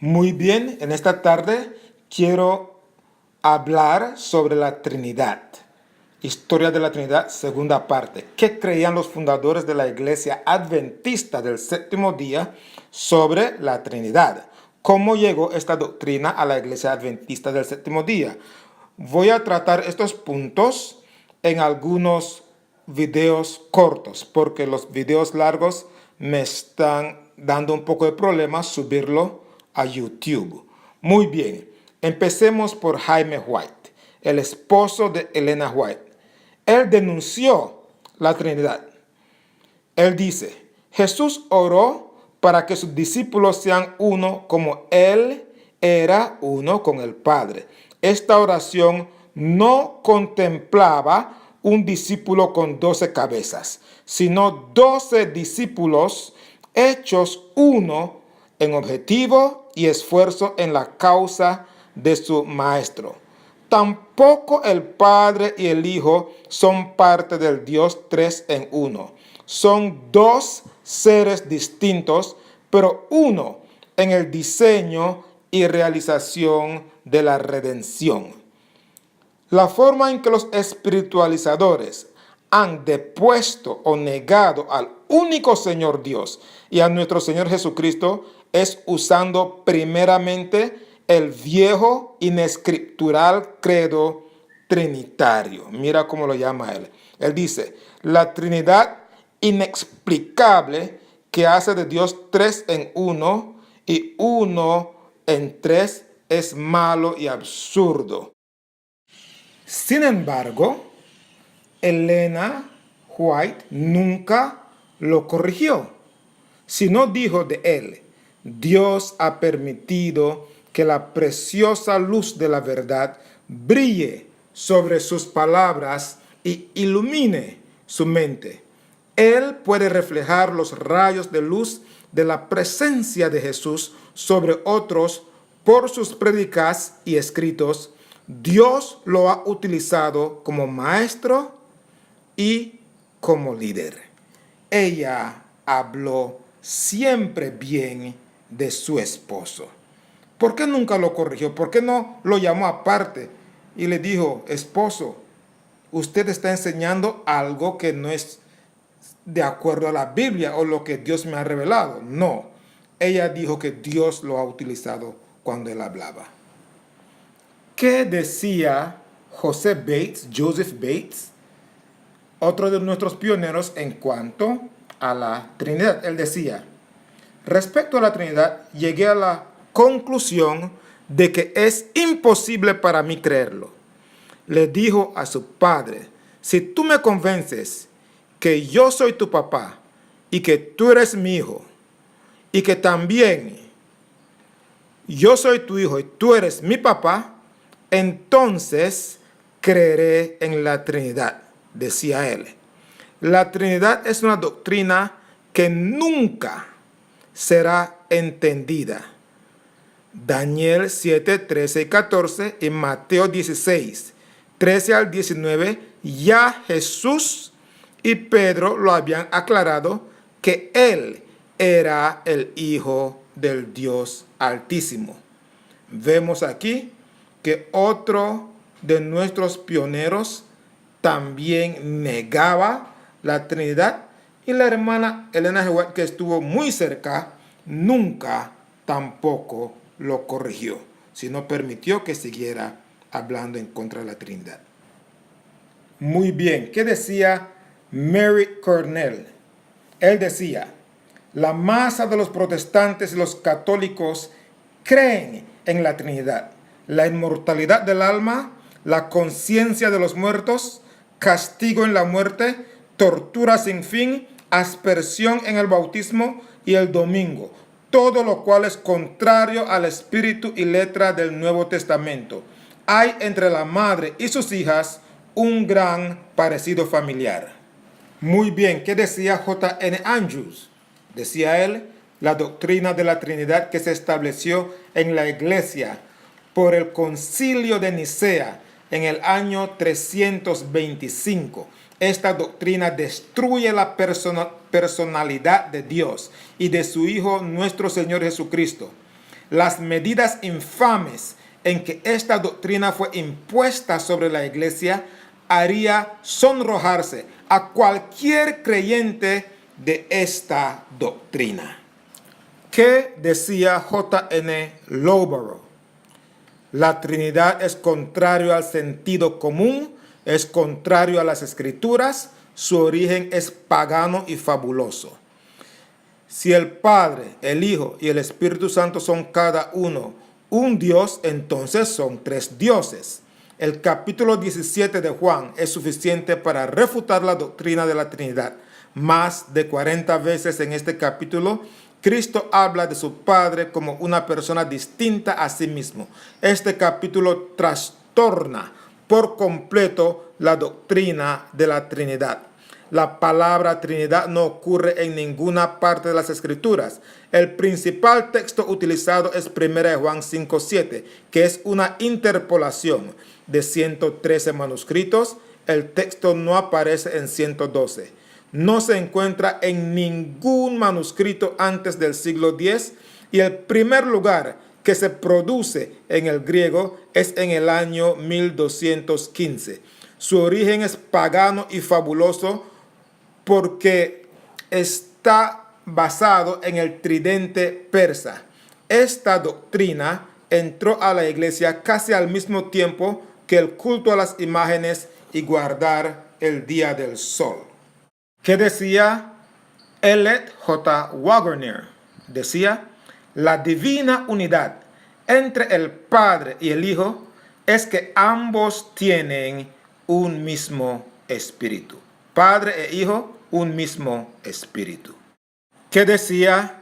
Muy bien, en esta tarde quiero hablar sobre la Trinidad. Historia de la Trinidad, segunda parte. ¿Qué creían los fundadores de la Iglesia Adventista del Séptimo Día sobre la Trinidad? ¿Cómo llegó esta doctrina a la Iglesia Adventista del Séptimo Día? Voy a tratar estos puntos en algunos videos cortos, porque los videos largos me están dando un poco de problemas subirlo a YouTube. Muy bien, empecemos por Jaime White, el esposo de Elena White. Él denunció la Trinidad. Él dice, Jesús oró para que sus discípulos sean uno como Él era uno con el Padre. Esta oración no contemplaba un discípulo con 12 cabezas, sino 12 discípulos hechos uno en objetivo y esfuerzo en la causa de su Maestro. Tampoco el Padre y el Hijo son parte del Dios tres en uno. Son dos seres distintos, pero uno en el diseño y realización de la redención. La forma en que los espiritualizadores han depuesto o negado al único Señor Dios y a nuestro Señor Jesucristo es usando primeramente el viejo inescritural credo trinitario. Mira cómo lo llama él. Él dice, la Trinidad inexplicable que hace de Dios tres en uno y uno en tres es malo y absurdo. Sin embargo, Elena White nunca lo corrigió, sino dijo de él, Dios ha permitido que la preciosa luz de la verdad brille sobre sus palabras y ilumine su mente. Él puede reflejar los rayos de luz de la presencia de Jesús sobre otros por sus prédicas y escritos. Dios lo ha utilizado como maestro y como líder. Ella habló siempre bien de su esposo. ¿Por qué nunca lo corrigió? ¿Por qué no lo llamó aparte y le dijo, esposo, usted está enseñando algo que no es de acuerdo a la Biblia o lo que Dios me ha revelado? No, ella dijo que Dios lo ha utilizado cuando él hablaba. ¿Qué decía Joseph Bates, otro de nuestros pioneros en cuanto a la Trinidad? Él decía, respecto a la Trinidad, llegué a la conclusión de que es imposible para mí creerlo. Le dijo a su padre, si tú me convences que yo soy tu papá y que tú eres mi hijo y que también yo soy tu hijo y tú eres mi papá, entonces creeré en la Trinidad, decía él. La Trinidad es una doctrina que nunca será entendida. Daniel 7, 13 y 14 y Mateo 16, 13 al 19, ya Jesús y Pedro lo habían aclarado que él era el Hijo del Dios Altísimo. Vemos aquí que otro de nuestros pioneros también negaba la Trinidad y la hermana Elena White, que estuvo muy cerca, nunca tampoco lo corrigió, sino permitió que siguiera hablando en contra de la Trinidad. Muy bien, ¿qué decía Mary Cornell? Él decía, la masa de los protestantes y los católicos creen en la Trinidad, la inmortalidad del alma, la conciencia de los muertos, castigo en la muerte, tortura sin fin, aspersión en el bautismo y el domingo, todo lo cual es contrario al espíritu y letra del Nuevo Testamento. Hay entre la madre y sus hijas un gran parecido familiar. Muy bien, ¿qué decía J.N. Andrews? Decía él, la doctrina de la Trinidad que se estableció en la Iglesia por el Concilio de Nicea en el año 325. Esta doctrina destruye la personalidad de Dios y de su Hijo nuestro Señor Jesucristo. las medidas infames en que esta doctrina fue impuesta sobre la iglesia haría sonrojarse a cualquier creyente de esta doctrina. ¿Qué decía J.N. Lowborough? La Trinidad es contrario al sentido común, es contrario a las Escrituras, su origen es pagano y fabuloso. Si el Padre, el Hijo y el Espíritu Santo son cada uno un Dios, entonces son tres dioses. El capítulo 17 de Juan es suficiente para refutar la doctrina de la Trinidad. Más de 40 veces en este capítulo, Cristo habla de su Padre como una persona distinta a sí mismo. Este capítulo trastorna por completo la doctrina de la Trinidad. La palabra Trinidad no ocurre en ninguna parte de las Escrituras. El principal texto utilizado es 1 Juan 5:7, que es una interpolación de 113 manuscritos. El texto no aparece en 112. No se encuentra en ningún manuscrito antes del siglo X y el primer lugar que se produce en el griego es en el año 1215. Su origen es pagano y fabuloso porque está basado en el tridente persa. Esta doctrina entró a la iglesia casi al mismo tiempo que el culto a las imágenes y guardar el día del sol. ¿Qué decía Elliot J. Wagner? Decía, la divina unidad entre el Padre y el Hijo es que ambos tienen un mismo espíritu. Padre e Hijo, un mismo espíritu. ¿Qué decía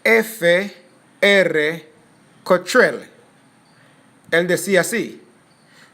F. R. Cottrell? Él decía así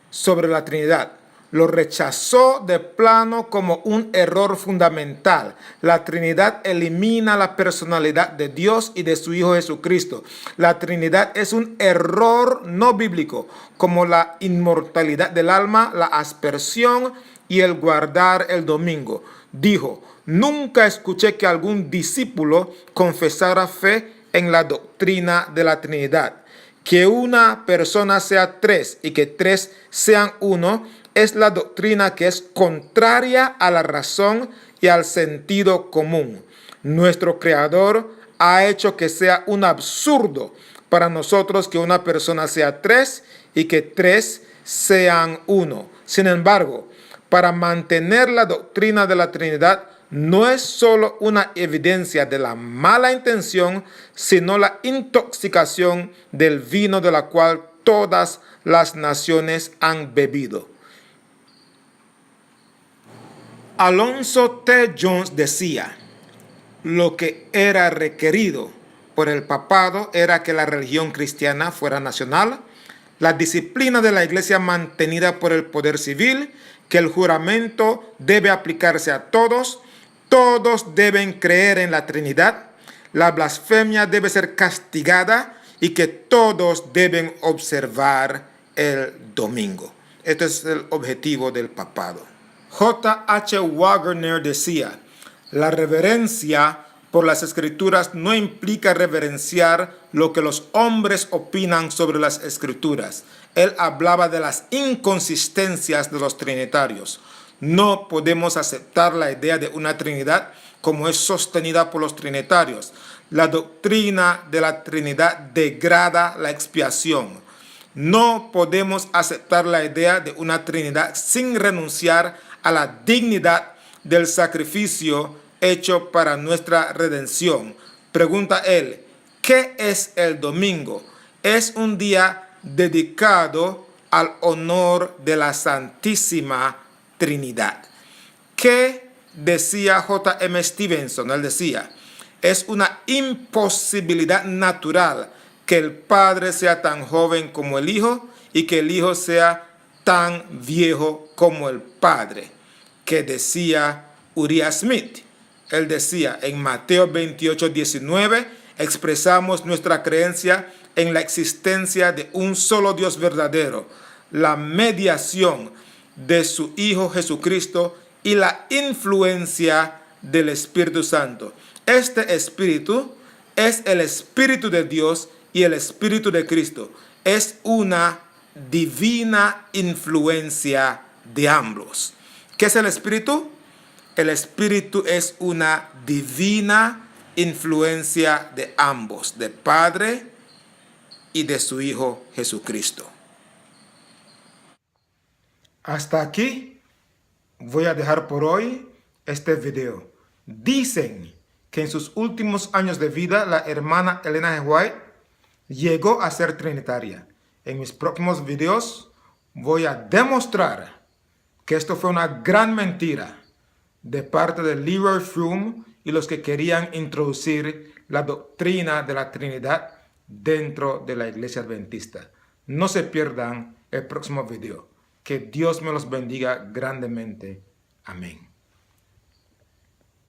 sobre la Trinidad. Lo rechazó de plano como un error fundamental. La Trinidad elimina la personalidad de Dios y de su Hijo Jesucristo. La Trinidad es un error no bíblico, como la inmortalidad del alma, la aspersión y el guardar el domingo. Dijo, nunca escuché que algún discípulo confesara fe en la doctrina de la Trinidad. Que una persona sea tres y que tres sean uno es la doctrina que es contraria a la razón y al sentido común. Nuestro Creador ha hecho que sea un absurdo para nosotros que una persona sea tres y que tres sean uno. Sin embargo, para mantener la doctrina de la Trinidad no es solo una evidencia de la mala intención, sino la intoxicación del vino de la cual todas las naciones han bebido. Alonzo T. Jones decía, lo que era requerido por el papado era que la religión cristiana fuera nacional, la disciplina de la iglesia mantenida por el poder civil, que el juramento debe aplicarse a todos, todos deben creer en la Trinidad, la blasfemia debe ser castigada y que todos deben observar el domingo. Este es el objetivo del papado. J.H. Wagner decía, la reverencia por las Escrituras no implica reverenciar lo que los hombres opinan sobre las Escrituras. Él hablaba de las inconsistencias de los trinitarios. No podemos aceptar la idea de una Trinidad como es sostenida por los trinitarios. La doctrina de la Trinidad degrada la expiación. No podemos aceptar la idea de una Trinidad sin renunciar a la dignidad del sacrificio hecho para nuestra redención. Pregunta él, ¿qué es el domingo? Es un día dedicado al honor de la Santísima Trinidad. ¿Qué decía J.M. Stevenson? Él decía, es una imposibilidad natural que el Padre sea tan joven como el Hijo y que el Hijo sea tan viejo como el Padre. Que decía Uriah Smith. Él decía en Mateo 28:19, expresamos nuestra creencia en la existencia de un solo Dios verdadero, la mediación de su Hijo Jesucristo y la influencia del Espíritu Santo. Este Espíritu es el Espíritu de Dios y el Espíritu de Cristo. Es una divina influencia de ambos. ¿Qué es el Espíritu? El Espíritu es una divina influencia de ambos, del Padre y de su Hijo Jesucristo. Hasta aquí voy a dejar por hoy este video. Dicen que en sus últimos años de vida la hermana Elena G. White llegó a ser trinitaria. En mis próximos videos voy a demostrar que esto fue una gran mentira de parte de Leroy Froome y los que querían introducir la doctrina de la Trinidad dentro de la Iglesia Adventista. No se pierdan el próximo video. Que Dios me los bendiga grandemente. Amén.